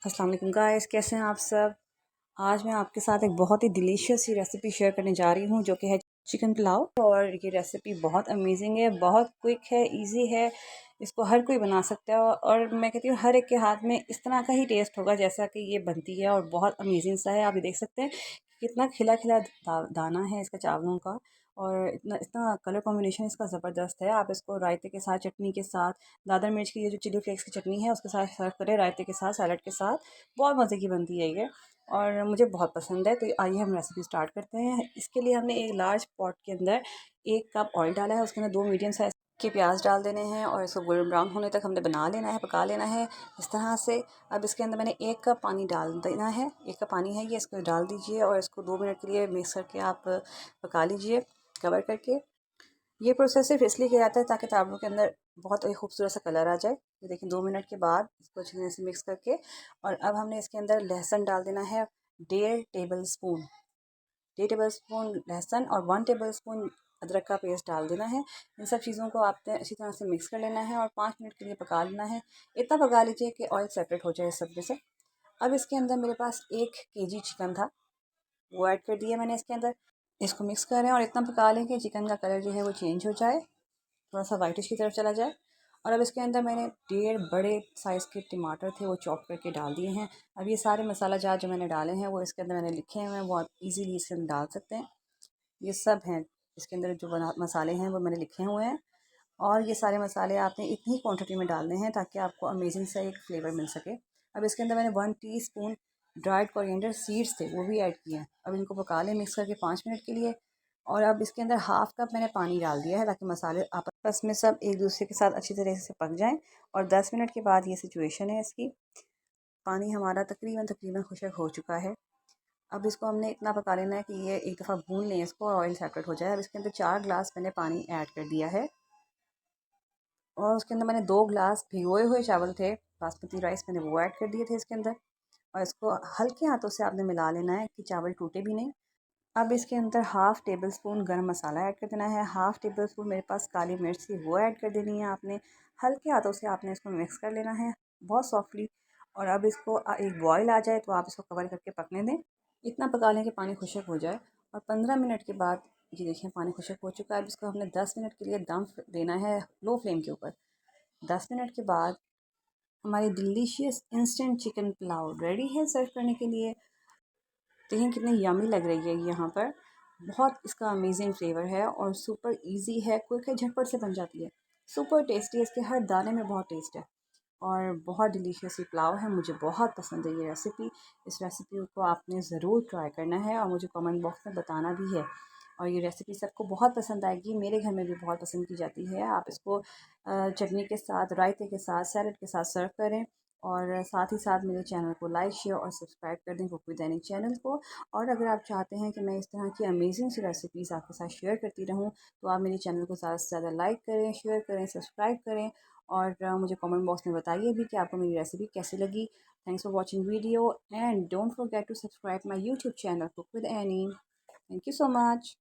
अस्सलाम वालेकुम गाइस, कैसे हैं आप सब। आज मैं आपके साथ एक बहुत ही डिलीशियस सी रेसिपी शेयर करने जा रही हूँ जो कि है चिकन पुलाव। और ये रेसिपी बहुत अमेजिंग है, बहुत क्विक है, इजी है। इसको हर कोई बना सकता है और मैं कहती हूँ हर एक के हाथ में इस तरह का ही टेस्ट होगा जैसा कि ये बनती है। और बहुत अमेजिंग सा है। आप ये देख सकते हैं कितना खिला खिला दाना है इसका चावलों का। और इतना इतना कलर कॉम्बिनेशन इसका ज़बरदस्त है। आप इसको रायते के साथ, चटनी के साथ, दादर मिर्च की ये जो चिली फ्लेक्स की चटनी है उसके साथ सर्व करें, रायते के साथ, सैलड के साथ। बहुत मज़े की बनती है ये और मुझे बहुत पसंद है। तो आइए हम रेसिपी स्टार्ट करते हैं। इसके लिए हमने एक लार्ज पॉट के अंदर 1 कप ऑयल डाला है, उसके अंदर 2 मीडियम साइज़ के प्याज डाल देने हैं और इसको गोल्डन ब्राउन होने तक हमने बना लेना है, पका लेना है इस तरह से। अब इसके अंदर मैंने 1 कप पानी डाल देना है, 1 कप पानी है ये, इसको डाल दीजिए और इसको 2 मिनट के लिए मिक्स करके आप पका लीजिए कवर करके। ये प्रोसेस सिर्फ इसलिए किया जाता है ताकि चावलों के अंदर बहुत एक खूबसूरत सा कलर आ जाए। ये देखिए 2 मिनट के बाद इसको अच्छी तरह से मिक्स करके, और अब हमने इसके अंदर लहसुन डाल देना है 1.5 टेबल स्पून लहसुन और 1 टेबल स्पून अदरक का पेस्ट डाल देना है। इन सब चीज़ों को आपने अच्छी तरह से मिक्स कर लेना है और 5 मिनट के लिए पका लेना है। इतना पका लीजिए कि ऑयल सेपरेट हो जाए इस सब में से। अब इसके अंदर मेरे पास 1 kg चिकन था, वो ऐड कर दिया मैंने इसके अंदर। इसको मिक्स करें और इतना पका लें कि चिकन का कलर जो है वो चेंज हो जाए, थोड़ा सा वाइटिश की तरफ चला जाए। और अब इसके अंदर मैंने 1.5 बड़े साइज़ के टमाटर थे वो चॉप करके डाल दिए हैं। अब ये सारे मसाला जार जो मैंने डाले हैं वो इसके अंदर मैंने लिखे हुए हैं, वो आप इजीली इसके अंदर डाल सकते हैं। ये सब हैं इसके अंदर जो मसाले हैं वो मैंने लिखे हुए हैं। और ये सारे मसाले आपने इतनी क्वांटिटी में डालने हैं ताकि आपको अमेजिंग सा एक फ्लेवर मिल सके। अब इसके अंदर मैंने 1 टीस्पून ड्राइड कोरिएंडर सीड्स थे वो भी ऐड किए हैं। अब इनको पका लें मिक्स करके 5 मिनट के लिए। और अब इसके अंदर 1/2 कप मैंने पानी डाल दिया है ताकि मसाले आपस में सब एक दूसरे के साथ अच्छी तरह से पक जाएं। और 10 मिनट के बाद ये सिचुएशन है इसकी। पानी हमारा तकरीबन तकरीबन खुशक हो चुका है। अब इसको हमने इतना पका लेना है कि ये एक दफ़ा भून लें इसको और ऑयल सेपरेट हो जाए। अब इसके अंदर 4 ग्लास मैंने पानी ऐड कर दिया है और उसके अंदर मैंने 2 ग्लास भिगोए हुए चावल थे बासमती राइस, मैंने वो ऐड कर दिए थे इसके अंदर। और इसको हल्के हाथों से आपने मिला लेना है कि चावल टूटे भी नहीं। अब इसके अंदर 1/2 टेबल स्पून गर्म मसाला ऐड कर देना है, 1/2 टेबल स्पून मेरे पास काली मिर्च थी वो ऐड कर देनी है आपने। हल्के हाथों से आपने इसको मिक्स कर लेना है बहुत सॉफ्टली। और अब इसको एक बॉयल आ जाए तो आप इसको कवर करके पकने दें। इतना पका लें कि पानी खुशक हो जाए। और 15 मिनट के बाद ये देखिए पानी खुशक हो चुका है। अब इसको हमने 10 मिनट के लिए दम देना है लो फ्लेम के ऊपर। 10 मिनट के बाद हमारी delicious instant chicken pulao ready है सर्व करने के लिए। देखें कितनी यमी लग रही है यहाँ पर। बहुत इसका अमेजिंग फ्लेवर है और सुपर इजी है, क्विक है, झटपट से बन जाती है। सुपर टेस्टी है, इसके हर दाने में बहुत टेस्ट है और बहुत डिलीशियस ये पुलाव है। मुझे बहुत पसंद है ये रेसिपी। इस रेसिपी को आपने ज़रूर ट्राई करना है और मुझे कमेंट बॉक्स में बताना भी है। और ये रेसिपी सबको बहुत पसंद आएगी, मेरे घर में भी बहुत पसंद की जाती है। आप इसको चटनी के साथ, रायते के साथ, सैलड के साथ सर्व करें। और साथ ही साथ मेरे चैनल को लाइक, शेयर और सब्सक्राइब कर दें, कुक विद एनी चैनल को। और अगर आप चाहते हैं कि मैं इस तरह की अमेजिंग सी रेसिपीज़ आपके साथ शेयर करती रहूं तो आप मेरे चैनल को ज़्यादा से ज़्यादा लाइक करें, शेयर करें, सब्सक्राइब करें। और मुझे कमेंट बॉक्स में बताइए भी कि आपको मेरी रेसिपी कैसी लगी। Thanks for watching video and don't forget to subscribe my YouTube channel cook with Annie. Thank you so much.